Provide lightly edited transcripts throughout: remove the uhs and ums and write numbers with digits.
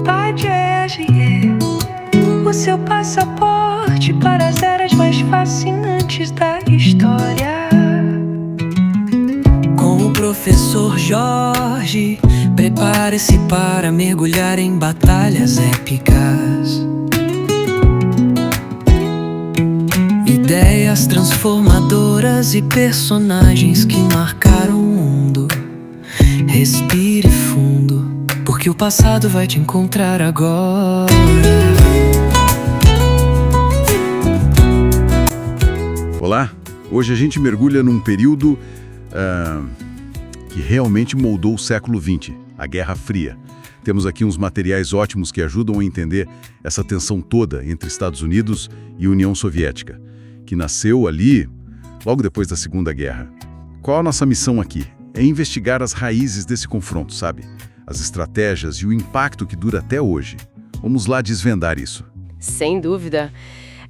Voyager, o seu passaporte para as eras mais fascinantes da história. Com o professor Jorge, prepare-se para mergulhar em batalhas épicas. Ideias transformadoras e personagens que marcaram o mundo. Respire fundo, porque o passado vai te encontrar agora. Olá, hoje a gente mergulha num período que realmente moldou o século XX, a Guerra Fria. Temos aqui uns materiais ótimos que ajudam a entender essa tensão toda entre Estados Unidos e União Soviética, que nasceu ali logo depois da Segunda Guerra. Qual a nossa missão aqui? É investigar as raízes desse confronto, sabe? As estratégias e o impacto que dura até hoje. Vamos lá desvendar isso. Sem dúvida.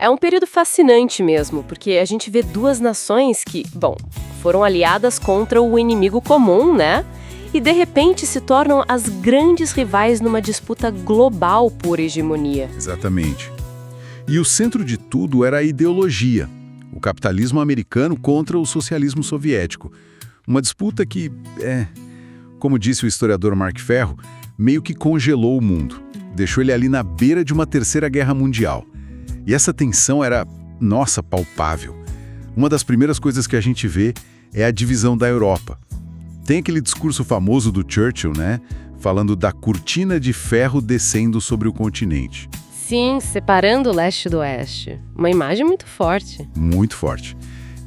É um período fascinante mesmo, porque a gente vê duas nações que, foram aliadas contra o inimigo comum, né? E de repente se tornam as grandes rivais numa disputa global por hegemonia. Exatamente. E o centro de tudo era a ideologia. O capitalismo americano contra o socialismo soviético. Uma disputa que, como disse o historiador Mark Ferro, meio que congelou o mundo. Deixou ele ali na beira de uma terceira guerra mundial. E essa tensão era, palpável. Uma das primeiras coisas que a gente vê é a divisão da Europa. Tem aquele discurso famoso do Churchill, né? Falando da cortina de ferro descendo sobre o continente. Sim, separando o leste do oeste. Uma imagem muito forte. Muito forte.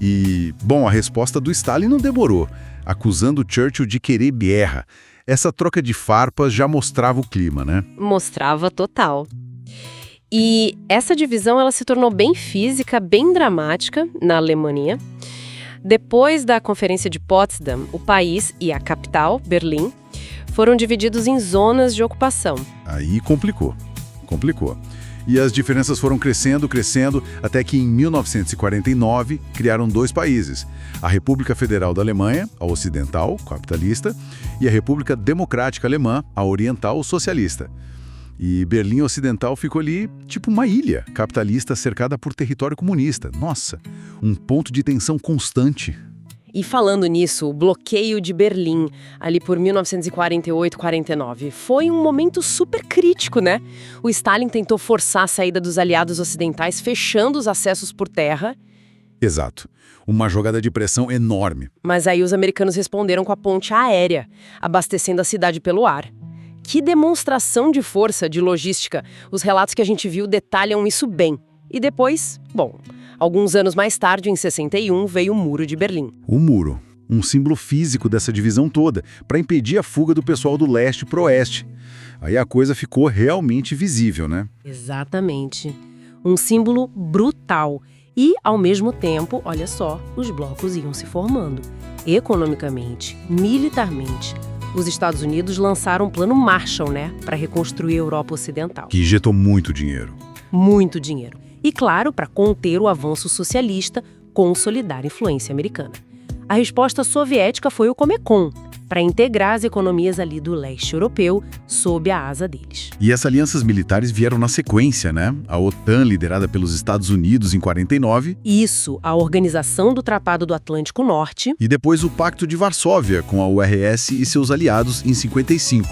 E, a resposta do Stalin não demorou, acusando Churchill de querer guerra. Essa troca de farpas já mostrava o clima, né? Mostrava total. E essa divisão ela se tornou bem física, bem dramática na Alemanha. Depois da Conferência de Potsdam, o país e a capital, Berlim, foram divididos em zonas de ocupação. Aí complicou. E as diferenças foram crescendo, até que em 1949 criaram dois países. A República Federal da Alemanha, a ocidental, capitalista, e a República Democrática Alemã, a oriental, socialista. E Berlim Ocidental ficou ali tipo uma ilha capitalista cercada por território comunista. Nossa, um ponto de tensão constante. E falando nisso, o bloqueio de Berlim, ali por 1948-49, foi um momento super crítico, né? O Stalin tentou forçar a saída dos aliados ocidentais, fechando os acessos por terra. Exato. Uma jogada de pressão enorme. Mas aí os americanos responderam com a ponte aérea, abastecendo a cidade pelo ar. Que demonstração de força, de logística. Os relatos que a gente viu detalham isso bem. E depois, alguns anos mais tarde, em 61, veio o Muro de Berlim. O muro, um símbolo físico dessa divisão toda, para impedir a fuga do pessoal do leste para o oeste. Aí a coisa ficou realmente visível, né? Exatamente. Um símbolo brutal. E, ao mesmo tempo, olha só, os blocos iam se formando. Economicamente, militarmente. Os Estados Unidos lançaram um plano Marshall, para reconstruir a Europa Ocidental. Que injetou muito dinheiro. Muito dinheiro. E, claro, para conter o avanço socialista, consolidar a influência americana. A resposta soviética foi o Comecon, para integrar as economias ali do leste europeu sob a asa deles. E essas alianças militares vieram na sequência, né? A OTAN, liderada pelos Estados Unidos em 49. Isso, a Organização do Tratado do Atlântico Norte. E depois o Pacto de Varsóvia, com a URSS e seus aliados em 55.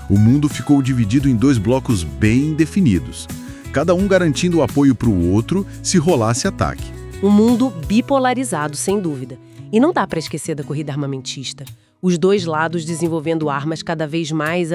O mundo ficou dividido em dois blocos bem definidos, cada um garantindo o apoio para o outro se rolasse ataque. Um mundo bipolarizado, sem dúvida. E não dá para esquecer da corrida armamentista. Os dois lados desenvolvendo armas cada vez mais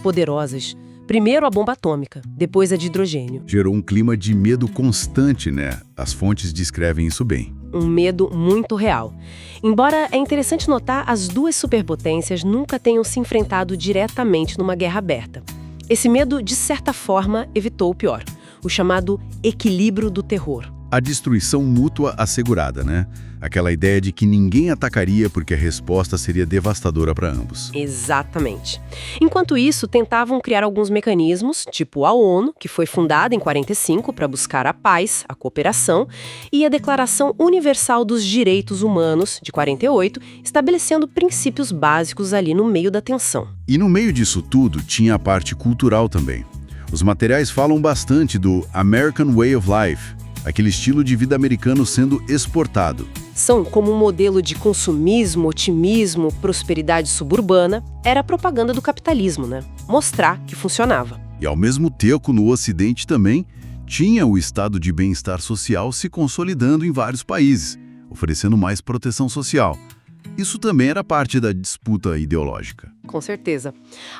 poderosas. Primeiro a bomba atômica, depois a de hidrogênio. Gerou um clima de medo constante, né? As fontes descrevem isso bem. Um medo muito real. Embora é interessante notar, as duas superpotências nunca tenham se enfrentado diretamente numa guerra aberta. Esse medo, de certa forma, evitou o pior. O chamado equilíbrio do terror. A destruição mútua assegurada, né? Aquela ideia de que ninguém atacaria porque a resposta seria devastadora para ambos. Exatamente. Enquanto isso, tentavam criar alguns mecanismos, tipo a ONU, que foi fundada em 45 para buscar a paz, a cooperação, e a Declaração Universal dos Direitos Humanos, de 48, estabelecendo princípios básicos ali no meio da tensão. E no meio disso tudo, tinha a parte cultural também. Os materiais falam bastante do American Way of Life, aquele estilo de vida americano sendo exportado. São como um modelo de consumismo, otimismo, prosperidade suburbana, era a propaganda do capitalismo, né? Mostrar que funcionava. E ao mesmo tempo, no Ocidente também, tinha o estado de bem-estar social se consolidando em vários países, oferecendo mais proteção social. Isso também era parte da disputa ideológica. Com certeza.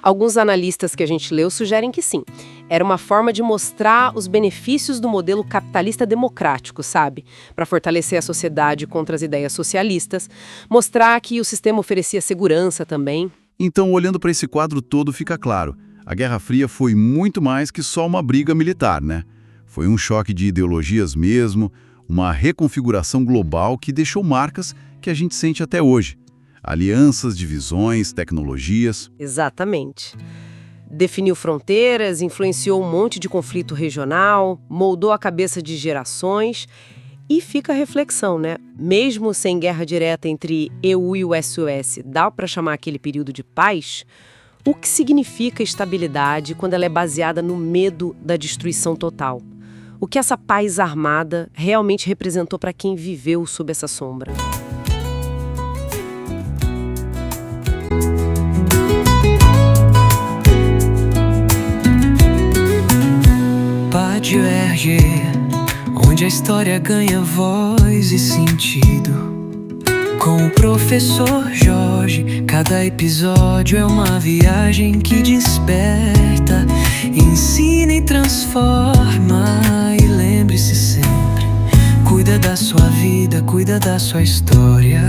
Alguns analistas que a gente leu sugerem que sim. Era uma forma de mostrar os benefícios do modelo capitalista democrático, sabe? Para fortalecer a sociedade contra as ideias socialistas, mostrar que o sistema oferecia segurança também. Então, olhando para esse quadro todo, fica claro, a Guerra Fria foi muito mais que só uma briga militar, né? Foi um choque de ideologias mesmo, uma reconfiguração global que deixou marcas que a gente sente até hoje. Alianças, divisões, tecnologias. Exatamente. Definiu fronteiras, influenciou um monte de conflito regional, moldou a cabeça de gerações. E fica a reflexão, né? Mesmo sem guerra direta entre EU e o SOS, dá para chamar aquele período de paz? O que significa estabilidade quando ela é baseada no medo da destruição total? O que essa paz armada realmente representou para quem viveu sob essa sombra? Pátio RG, onde a história ganha voz e sentido. Com o professor Jorge, cada episódio é uma viagem que desperta, ensina e transforma. E lembre-se sempre, cuida da sua vida, cuida da sua história.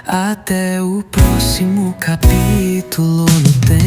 Até o próximo capítulo no tempo.